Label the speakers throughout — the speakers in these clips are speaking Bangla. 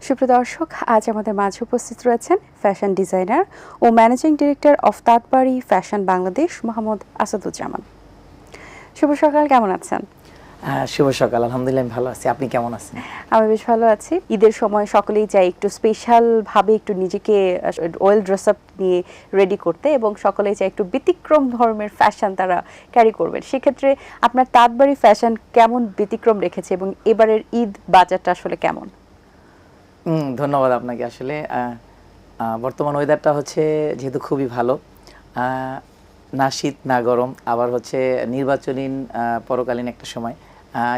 Speaker 1: সুপ্রিয় দর্শক, আজ আমাদের মাঝে উপস্থিত রয়েছেন ফ্যাশন ডিজাইনার ও ম্যানেজিং ডিরেক্টর অফ তাঁতবাড়ি ফ্যাশন বাংলাদেশ মোহাম্মদ আসাদুজ্জামান। শুভ সকাল, কেমন আছেন?
Speaker 2: শুভ সকাল, আলহামদুলিল্লাহ ভালো আছি। আপনি কেমন আছেন?
Speaker 1: আমি বেশ ভালো আছি। ঈদের সময় সকলেই চাই একটু স্পেশাল ভাবে একটু নিজেকে ওয়েল ড্রেস আপ নিয়ে রেডি করতে, এবং সকলেই চাই একটু ব্যতিক্রম ধর্মের ফ্যাশন তারা ক্যারি করবেন। সেক্ষেত্রে আপনার তাঁতবাড়ি ফ্যাশন কেমন ব্যতিক্রম রেখেছে এবং এবারের ঈদ বাজারটা আসলে কেমন?
Speaker 2: ধন্যবাদ আপনাকে। আসলে বর্তমান ওয়েদারটা হচ্ছে যেহেতু খুবই ভালো, না শীত না গরম, আবার হচ্ছে নির্বাচনীন পরকালীন একটা সময়।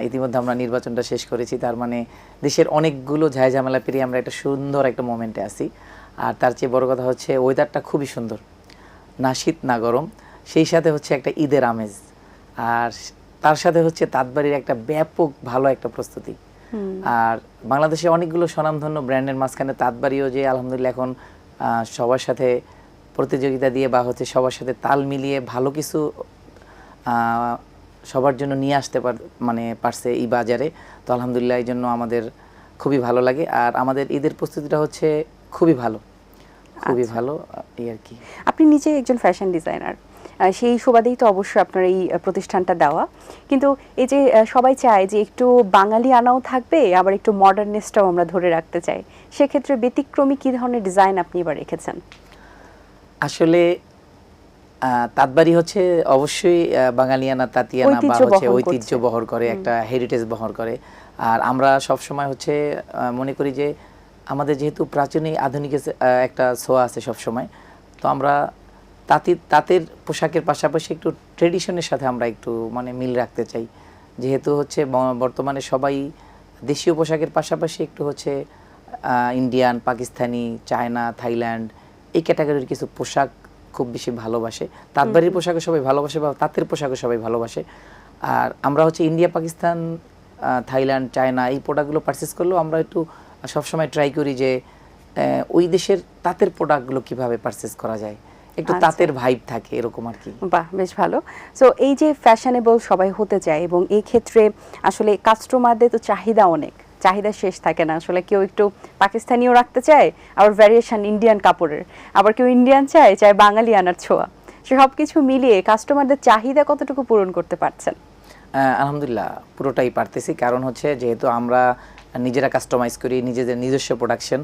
Speaker 2: ইতিমধ্যে আমরা নির্বাচনটা শেষ করেছি, তার মানে দেশের অনেকগুলো ঝামেলা পেরিয়ে আমরা একটা সুন্দর একটা মোমেন্টে আছি। আর তার চেয়ে বড় কথা হচ্ছে ওয়েদারটা খুবই সুন্দর, না শীত না গরম, সেই সাথে হচ্ছে একটা ঈদের আমেজ, আর তার সাথে হচ্ছে তাঁতবাড়ির একটা ব্যাপক ভালো একটা প্রস্তুতি। আর বাংলাদেশে অনেকগুলো স্বনামধন্য ব্র্যান্ডের মাঝখানে তাঁতবাড়িও যে আলহামদুলিল্লাহ এখন সবার সাথে প্রতিযোগিতা দিয়ে বা হচ্ছে সবার সাথে তাল মিলিয়ে ভালো কিছু সবার জন্য নিয়ে আসতে পারছে এই বাজারে। তো আলহামদুলিল্লাহ এই জন্য আমাদের খুবই ভালো লাগে। আর আমাদের ঈদের প্রস্তুতিটা হচ্ছে খুবই ভালো, খুবই ভালো এই আর কি।
Speaker 1: আপনি নিজে একজন ফ্যাশন ডিজাইনার, সেই সুবাদেই তো অবশ্যই আপনার এই প্রতিষ্ঠানটা দেওয়া। কিন্তু এই যে সবাই চায় যে একটু বাঙালি আনাও থাকবে, আবার একটু মডার্নেসটাও আমরা ধরে রাখতে চাই, সেক্ষেত্রে ব্যতিক্রমী কী ধরনের ডিজাইন আপনি এবার রেখেছেন?
Speaker 2: আসলে তাঁতবাড়ি হচ্ছে অবশ্যই বাঙালিয়ানা তাঁতিয়ানা বা হচ্ছে ঐতিহ্য বহন করে, একটা হেরিটেজ বহন করে। আর আমরা সব সময় হচ্ছে মনে করি যে আমাদের যেহেতু প্রাচীন আধুনিক একটা ছোঁয়া আছে সব সময়, তো আমরা তাঁতের পোশাকের পাশাপাশি একটু ট্রেডিশনের সাথে আমরা একটু মিল রাখতে চাই। যেহেতু হচ্ছে বর্তমানে সবাই দেশীয় পোশাকের পাশাপাশি একটু হচ্ছে ইন্ডিয়ান, পাকিস্তানি, চায়না, থাইল্যান্ড এই ক্যাটাগরির কিছু পোশাক খুব বেশি ভালোবাসে। তাঁতবাড়ির পোশাকও সবাই ভালোবাসে বা তাঁতের পোশাকও সবাই ভালোবাসে। আর আমরা হচ্ছে ইন্ডিয়া, পাকিস্তান, থাইল্যান্ড, চায়না এই প্রোডাক্টগুলো পারচেস করলেও আমরা একটু সবসময় ট্রাই করি যে ওই দেশের তাঁতের প্রোডাক্টগুলো কীভাবে পারচেস করা যায়, একটু তাঁতের ভাইব থাকে এরকম আর কি।
Speaker 1: বাহ, বেশ ভালো। সো এই যে ফ্যাশনেবল সবাই হতে চায়, এবং এই ক্ষেত্রে আসলে কাস্টমারদের তো চাহিদা শেষ থাকে না। আসলে কেউ একটু পাকিস্তানিও রাখতে চায়, আবার ভ্যারিয়েশন ইন্ডিয়ান কাপড়ের, আবার কেউ ইন্ডিয়ান চায় বাঙালি আনার ছোঁয়া। সব কিছু মিলিয়ে কাস্টমারদের চাহিদা কতটুকু পূরণ করতে পারছেন?
Speaker 2: আলহামদুলিল্লাহ পুরোটাই পারতেছি। কারণ হচ্ছে যেহেতু আমরা নিজেরা কাস্টমাইজ করি, নিজেদের নিজস্ব প্রোডাকশন।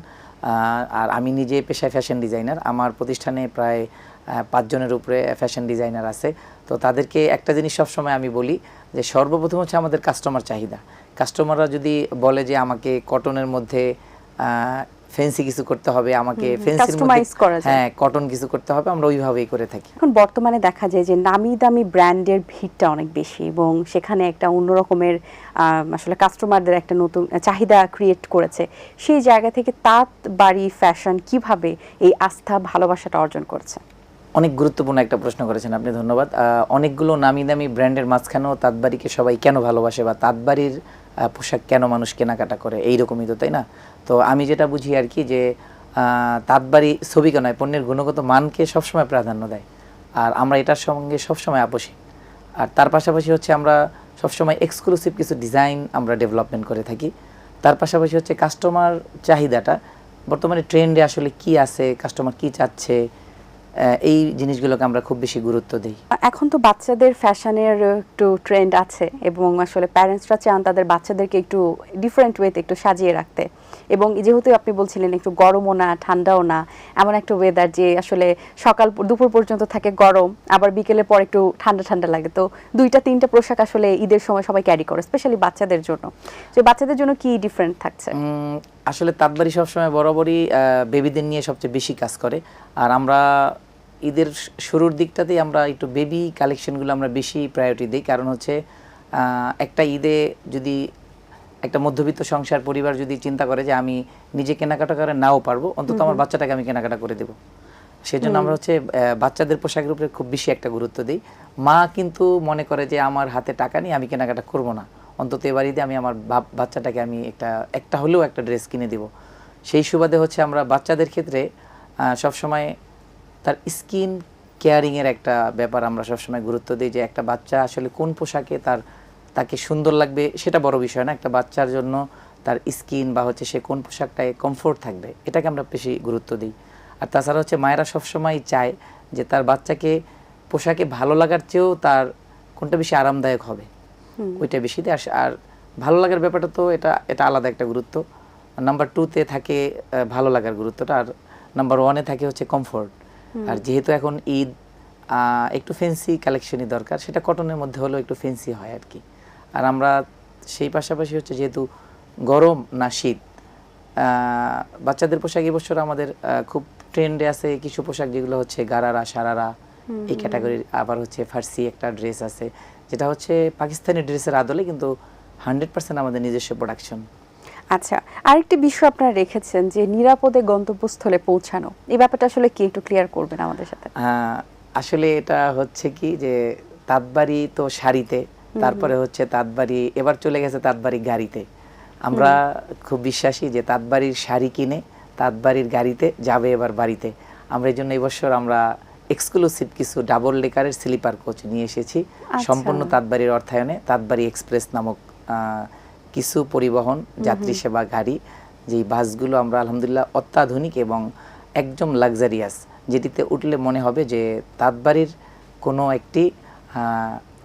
Speaker 2: আর আমি নিজে পেশায় ফ্যাশন ডিজাইনার। আমার প্রতিষ্ঠানে প্রায় 5 জনের উপরে ফ্যাশন ডিজাইনার আছে। তো তাদেরকে একটা জিনিস সবসময় আমি বলি যে সর্বপ্রথম হচ্ছে আমাদের কাস্টমার চাহিদা। কাস্টমাররা যদি বলে যে আমাকে কটনের মধ্যে ফ্যান্সি কিছু করতে হবে, আমাকে ফ্যান্সির মধ্যে কটন কিছু করতে হবে, আমরা ওইভাবেই করে থাকি।
Speaker 1: এখন বর্তমানে দেখা যায় যে নামি দামি ব্র্যান্ডের ভিড়টা অনেক বেশি, এবং সেখানে একটা অন্যরকমের আসলে কাস্টমারদের একটা নতুন চাহিদা ক্রিয়েট করেছে। সেই জায়গা থেকে তাঁতবাড়ি ফ্যাশন কিভাবে এই আস্থা ভালোবাসাটা অর্জন করছে?
Speaker 2: অনেক গুরুত্বপূর্ণ একটা প্রশ্ন করেছেন আপনি, ধন্যবাদ। অনেকগুলো নামি দামি ব্র্যান্ডের মাঝখানেও তাঁতবাড়িকে সবাই কেন ভালোবাসে বা তাঁতবাড়ির পোশাক কেন মানুষ কেনাকাটা করে, এইরকমই তো, তাই না? তো আমি যেটা বুঝি আর কি যে তাঁতবাড়ি ছবিকে নয়, পণ্যের গুণগত মানকে সবসময় প্রাধান্য দেয়। আর আমরা এটার সঙ্গে সবসময় আপোষী। আর তার পাশাপাশি হচ্ছে আমরা সবসময় এক্সক্লুসিভ কিছু ডিজাইন আমরা ডেভেলপমেন্ট করে থাকি। তার পাশাপাশি হচ্ছে কাস্টমার চাহিদাটা বর্তমানে ট্রেন্ডে আসলে কি আছে, কাস্টমার কি চাচ্ছে, এই জিনিসগুলোকে আমরা খুব বেশি গুরুত্ব দিই।
Speaker 1: এখন তো বাচ্চাদের ফ্যাশনের একটু ট্রেন্ড আছে, এবং আসলে প্যারেন্টসরা চান তাদের বাচ্চাদেরকে একটু ডিফারেন্ট ওয়েতে একটু সাজিয়ে রাখতে। এবং যেহেতু আপনি বলছিলেন একটু গরমও না ঠান্ডাও না, এমন একটা ওয়েদার যে আসলে দুপুর পর্যন্ত থাকে গরম, আবার বিকেলের পর একটু ঠান্ডা ঠান্ডা লাগে। তো 2-3টা পোশাক আসলে ঈদের সময় সবাই ক্যারি করে, স্পেশালি বাচ্চাদের জন্য। তো বাচ্চাদের জন্য কি ডিফারেন্ট থাকছে?
Speaker 2: আসলে তাঁতবাড়ি সবসময় বরাবরই বেবিদের নিয়ে সবচেয়ে বেশি কাজ করে। আর আমরা ঈদের শুরুর দিকটাতেই আমরা একটু বেবি কালেকশনগুলো আমরা বেশি প্রায়োরিটি দিই। কারণ হচ্ছে একটা ঈদে যদি একটা মধ্যবিত্ত সংসার পরিবার যদি চিন্তা করে যে আমি নিজে কেনাকাটা করে নাও পারবো, অন্তত আমার বাচ্চাটাকে আমি কেনাকাটা করে দেবো, সেজন্য আমরা হচ্ছে বাচ্চাদের পোশাকের উপরে খুব বেশি একটা গুরুত্ব দিই। মা কিন্তু মনে করে যে আমার হাতে টাকা নেই, আমি কেনাকাটা করব না, অন্তত এবার ঈদে আমি আমার বাচ্চাটাকে আমি একটা হলেও একটা ড্রেস কিনে দেব। সেই সুবাদে হচ্ছে আমরা বাচ্চাদের ক্ষেত্রে সবসময় তার স্কিন কেয়ারিংয়ের একটা ব্যাপার আমরা সবসময় গুরুত্ব দিই, যে একটা বাচ্চা আসলে কোন পোশাকে তাকে সুন্দর লাগবে সেটা বড় বিষয় না। একটা বাচ্চার জন্য তার স্কিন বা হচ্ছে সে কোন পোশাকটায় কমফোর্ট থাকবে, এটাকে আমরা বেশি গুরুত্ব দিই। আর তাছাড়া হচ্ছে মায়েরা সবসময় চায় যে তার বাচ্চাকে পোশাকে ভালো লাগার চেয়েও তার কোনটা বেশি আরামদায়ক হবে ওইটা বেশি দেয়। আর ভালো লাগার ব্যাপারটা তো এটা আলাদা একটা গুরুত্ব। নাম্বার 2-তে থাকে ভালো লাগার গুরুত্বটা, আর নাম্বার 1-এ থাকে হচ্ছে কমফোর্ট। আর যেহেতু এখন ঈদ, একটু ফ্যান্সি কালেকশনই দরকার, সেটা কটনের মধ্যে হলেও একটু ফ্যান্সি হয় আর কি। আর আমরা সেই পাশাপাশি হচ্ছে যেহেতু গরম না শীত, বাচ্চাদের পোশাক এবছর আমাদের খুব ট্রেন্ডে আছে কিছু পোশাক যেগুলো হচ্ছে গারারা, সারারা এই ক্যাটাগরির। আবার হচ্ছে ফার্সি একটা ড্রেস আছে যেটা হচ্ছে পাকিস্তানি ড্রেসের আদলে, কিন্তু 100% আমাদের নিজস্ব প্রোডাকশন।
Speaker 1: আচ্ছা, আরেকটি বিষয় আপনারা রেখেছেন যে নিরাপদে গন্তব্যস্থলে পৌঁছানো, এই ব্যাপারটা আসলে কি একটু ক্লিয়ার করবেন আমাদের সাথে?
Speaker 2: আসলে এটা হচ্ছে কি যে তাঁতবাড়ি তো শাড়িতে, তারপরে হচ্ছে তাঁতবাড়ি এবার চলে গেছে তাঁতবাড়ি গাড়িতে। আমরা খুব বিশ্বাসী যে তাঁতবাড়ির শাড়ি কিনে তাঁতবাড়ির গাড়িতে যাবে এবার বাড়িতে। আমরা এই জন্য এবছর আমরা এক্সক্লুসিভ কিছু ডাবল ডেকারের স্লিপার কোচ নিয়ে এসেছি সম্পূর্ণ তাঁতবাড়ির অর্থায়নে। তাঁতবাড়ি এক্সপ্রেস নামক কিছু পরিবহন যাত্রী সেবা গাড়ি, যেই বাসগুলো আমরা আলহামদুলিল্লাহ অত্যাধুনিক এবং একদম লাক্সারিয়াস, যেটিতে উঠলে মনে হবে যে তাঁতবাড়ির কোনো একটি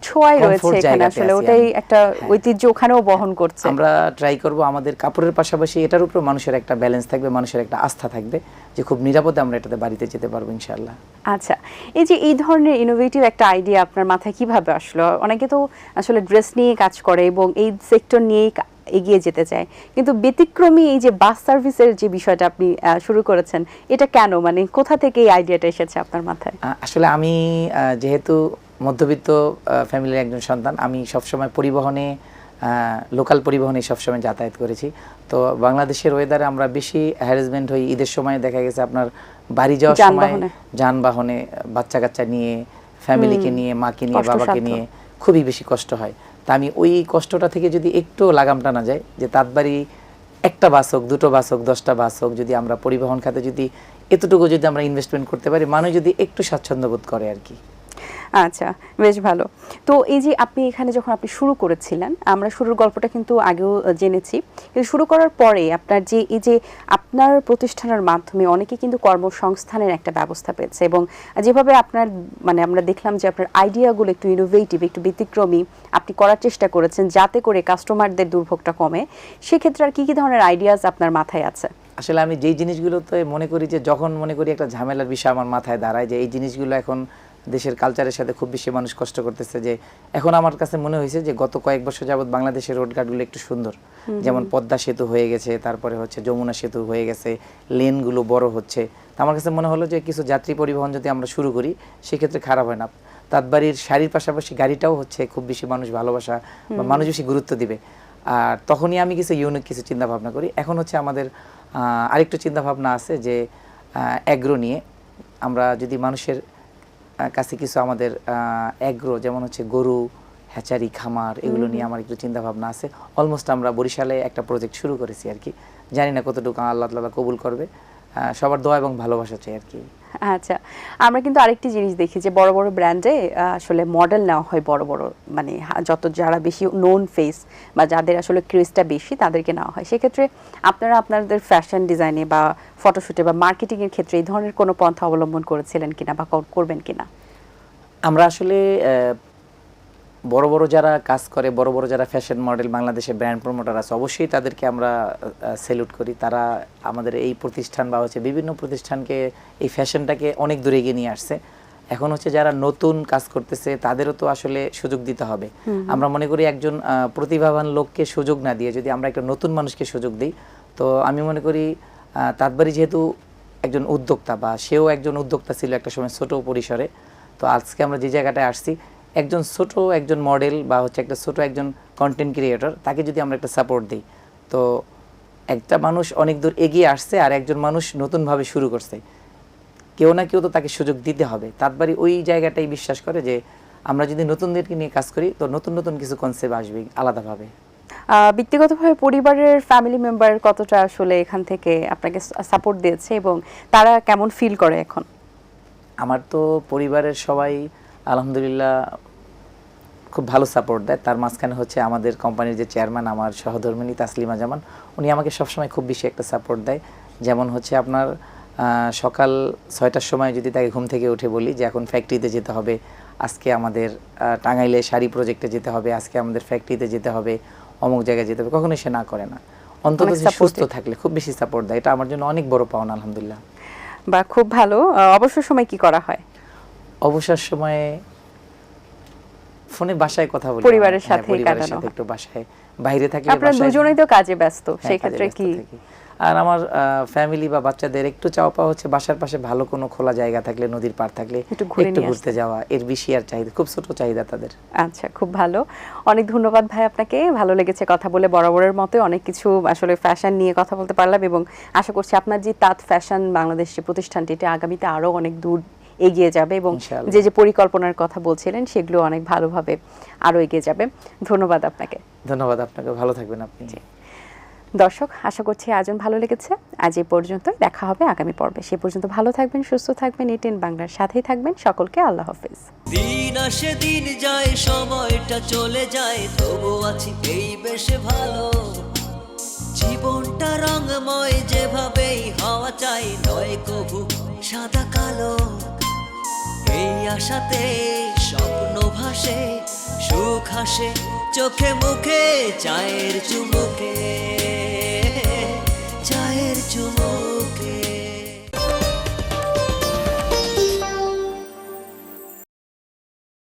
Speaker 1: ছোঁয়াই রয়েছে এখানে, আসলে ওটাই একটা ঐতিহ্য ওখানেও বহন করছে।
Speaker 2: আমরা ট্রাই করব আমাদের কাপড়ের পাশাপাশি এটার উপর মানুষের একটা ব্যালেন্স থাকবে, মানুষের একটা আস্থা থাকবে যে খুব নিরাপদে আমরা এটাতে বাড়িতে যেতে পারবো ইনশাআল্লাহ।
Speaker 1: আচ্ছা, এই যে এই ধরনের ইনোভেটিভ একটা আইডিয়া আপনার মাথায় কিভাবে আসলো? অনেকে তো আসলে ড্রেস নিয়ে কাজ করে এবং এই সেক্টর নিয়েই এগিয়ে যেতে চায়, কিন্তু ব্যতিক্রমী এই যে বাস সার্ভিসের যে বিষয়টা আপনি শুরু করেছেন, এটা কেন, মানে কোথা থেকে এই আইডিয়াটা এসেছে আপনার মাথায়?
Speaker 2: আসলে আমি যেহেতু মধ্যবিত্ত ফ্যামিলির একজন সন্তান, আমি সবসময় পরিবহনে, লোকাল পরিবহনে সবসময় যাতায়াত করেছি। তো বাংলাদেশের ওয়েদারে আমরা বেশি হ্যারাসমেন্ট হই ঈদের সময়, দেখা গেছে আপনার বাড়ি যাওয়ার সময় যানবাহনে বাচ্চা কাচ্চা নিয়ে, ফ্যামিলিকে নিয়ে, মাকে নিয়ে, বাবাকে নিয়ে খুবই বেশি কষ্ট হয়। তা আমি ওই কষ্টটা থেকে যদি একটু লাগাম টানা যায়, যে তাঁতবাড়ি একটা বাস হোক, দুটো বাস হোক, 10টা বাস হোক, যদি আমরা পরিবহন খাতে যদি এতটুকু যদি আমরা ইনভেস্টমেন্ট করতে পারি, মানুষ যদি একটু স্বাচ্ছন্দ্য বোধ করে আর কি।
Speaker 1: আচ্ছা, বেশ ভালো। তো এই যে আপনি এখানে যখন আপনি শুরু করেছিলেন, আমরা শুরুর গল্পটা কিন্তু আগেও জেনেছি, কিন্তু শুরু করার পরে আপনার যে এই যে আপনার প্রতিষ্ঠানের মাধ্যমে অনেকে কিন্তু কর্মসংস্থানের একটা ব্যবস্থা পেয়েছে, এবং যেভাবে আপনার মানে আমরা দেখলাম যে আপনার আইডিয়াগুলো একটু ইনোভেটিভ, একটু ব্যতিক্রমী আপনি করার চেষ্টা করেছেন যাতে করে কাস্টমারদের দুর্ভোগটা কমে, সেক্ষেত্রে আর কি কি ধরনের আইডিয়াস আপনার মাথায় আছে?
Speaker 2: আসলে আমি যেই জিনিসগুলোতে মনে করি যে, যখন মনে করি একটা ঝামেলার বিষয় আমার মাথায় দাঁড়ায় যে এই জিনিসগুলো এখন দেশের কালচারের সাথে খুব বেশি মানুষ কষ্ট করতেছে, যে এখন আমার কাছে মনে হয়েছে যে গত কয়েক বছর যাবত বাংলাদেশের রোডঘাটগুলো একটু সুন্দর, যেমন পদ্মা সেতু হয়ে গেছে, তারপরে হচ্ছে যমুনা সেতু হয়ে গেছে, লেনগুলো বড় হচ্ছে। তো আমার কাছে মনে হলো যে কিছু যাত্রী পরিবহন যদি আমরা শুরু করি সেক্ষেত্রে খারাপ হয় না। তাঁতবাড়ির শাড়ির পাশাপাশি গাড়িটাও হচ্ছে খুব বেশি মানুষ ভালোবাসা বা মানুষ বেশি গুরুত্ব দিবে। আর তখনই আমি কিছু ইউনিক কিছু চিন্তা ভাবনা করি। এখন হচ্ছে আমাদের আরেকটু চিন্তা ভাবনা আছে যে অ্যাগ্রো নিয়ে আমরা যদি মানুষের কাছে কিছু আমাদের অ্যাগ্রো, যেমন হচ্ছে গরু হ্যাচারি, খামার, এগুলো নিয়ে আমার একটু চিন্তা ভাবনা আছে। অলমোস্ট আমরা বরিশালে একটা প্রজেক্ট শুরু করেছি আর কি, জানি না কতটুকু আল্লাহ তাআলা কবুল করবে, সবার দোয়া এবং ভালোবাসা চাই আর কি।
Speaker 1: আচ্ছা, আমরা কিন্তু আরেকটি জিনিস দেখি যে বড় বড় ব্র্যান্ডে আসলে মডেল নেওয়া হয়, বড় বড় মানে যত যারা বেশি নোন ফেস বা যাদের আসলে ক্রেজটা বেশি তাদেরকে নেওয়া হয়। সেক্ষেত্রে আপনারা আপনাদের ফ্যাশন ডিজাইনে বা ফটোশুটে বা মার্কেটিংয়ের ক্ষেত্রে এই ধরনের কোনো পন্থা অবলম্বন করেছিলেন কিনা বা করবেন কিনা?
Speaker 2: আমরা আসলে বড় বড় যারা কাজ করে, বড় বড় যারা ফ্যাশন মডেল, বাংলাদেশে ব্র্যান্ড প্রমোটার আছে, অবশ্যই তাদেরকে আমরা স্যালুট করি। তারা আমাদের এই প্রতিষ্ঠান বা হচ্ছে বিভিন্ন প্রতিষ্ঠানকে, এই ফ্যাশনটাকে অনেক দূরে এগিয়ে নিয়ে আসছে। এখন হচ্ছে যারা নতুন কাজ করতেছে তাদেরও তো আসলে সুযোগ দিতে হবে। আমরা মনে করি একজন প্রতিভাবান লোককে সুযোগ না দিয়ে যদি আমরা একটা নতুন মানুষকে সুযোগ দিই, তো আমি মনে করি তাঁতবাড়ি যেহেতু একজন উদ্যোক্তা, বা সেও একজন উদ্যোক্তা ছিল একটা সময় ছোট পরিসরে, তো আজকে আমরা যে জায়গাটায় আসছি, একজন ছোট একজন মডেল বা হচ্ছে একটা ছোট একজন কন্টেন্ট ক্রিয়েটর, তাকে যদি আমরা একটা সাপোর্ট দিই, তো একটা মানুষ অনেক দূর এগিয়ে আসছে আর একজন মানুষ নতুনভাবে শুরু করছে, কেউ না কেউ তো তাকে সুযোগ দিতে হবে। তাঁতবাড়ি ওই জায়গাটাই বিশ্বাস করে যে আমরা যদি নতুনদেরকে নিয়ে কাজ করি তো নতুন নতুন কিছু কনসেপ্ট আসবে আলাদাভাবে।
Speaker 1: ব্যক্তিগতভাবে পরিবারের ফ্যামিলি মেম্বার কতটা আসলে এখান থেকে আপনাকে সাপোর্ট দিয়েছে এবং তারা কেমন ফিল করে এখন?
Speaker 2: আমার তো পরিবারের সবাই আলহামদুলিল্লাহ খুব ভালো সাপোর্ট দেয়। তার মাঝখানে হচ্ছে আমাদের কোম্পানির যে চেয়ারম্যান, আমার সহধর্মিণী তাসলিমা জামান, উনি আমাকে সবসময় খুব বেশি একটা সাপোর্ট দেয়। যেমন হচ্ছে আপনার সকাল 6টার সময় যদি তাকে ঘুম থেকে উঠে বলি যে এখন ফ্যাক্টরিতে যেতে হবে, আজকে আমাদের টাঙ্গাইলে শাড়ি প্রজেক্টে যেতে হবে, আজকে আমাদের ফ্যাক্টরিতে যেতে হবে, অমুক জায়গায় যেতে হবে, কখনোই সে না করে না। অন্তত সে সুস্থ থাকলে খুব বেশি সাপোর্ট দেয়। এটা আমার জন্য অনেক বড় পাওনা, আলহামদুলিল্লাহ।
Speaker 1: বা খুব ভালো। অবসর সময় কি করা হয়?
Speaker 2: অবসর সময়ে ফোনে বাসায় কথা বলি,
Speaker 1: পরিবারের সাথে কাটানো,
Speaker 2: একটু বাসায়, বাইরে থাকলে
Speaker 1: আপনারা দুজনেই তো কাজে ব্যস্ত, সেই ক্ষেত্রে কি?
Speaker 2: আর আমার ফ্যামিলি বা বাচ্চাদের একটু চাওয়া পাওয়া হচ্ছে বাসার পাশে ভালো কোনো খোলা জায়গা থাকলে, নদীর পাড় থাকলে একটু ঘুরতে যাওয়া, এর বেশি আর চাহিদা, খুব ছোট চাহিদা তাদের।
Speaker 1: আচ্ছা, খুব ভালো। অনেক ধন্যবাদ ভাই আপনাকে, ভালো লেগেছে কথা বলে। বরাবরের মতো অনেক কিছু আসলে ফ্যাশন নিয়ে কথা বলতে পারলাম, এবং আশা করছি আপনার যে তাঁত ফ্যাশন বাংলাদেশ যে প্রতিষ্ঠানটি, এটা আগামীতে আরো অনেক দূর এগিয়ে যাবে, এবং যে যে পরিকল্পনার কথা বলছিলেন সেগুলো অনেক ভালোভাবে আরো এগিয়ে যাবে। ধন্যবাদ আপনাকে।
Speaker 2: ধন্যবাদ আপনাকে, ভালো থাকবেন আপনি।
Speaker 1: দর্শক, আশা করছি আয়োজন ভালো লেগেছে। আজ এই পর্যন্ত, দেখা হবে আগামী পর্বে। সে পর্যন্ত ভালো থাকবেন, সুস্থ থাকবেন, এটিএন বাংলার সাথেই থাকবেন। সকলকে আল্লাহ হাফেজ।
Speaker 3: দিন আসে দিন যায়, সময়টা চলে যায়, তবু আছি এই বেশে ভালো। জীবনটা রঙময়, যেভাবেই হওয়া চাই, নয় কভু সাদা কালো। এই আশাতে স্বপ্ন ভাসে, সুখ হাসে চোখে মুখে, চায়ের চুমুকে।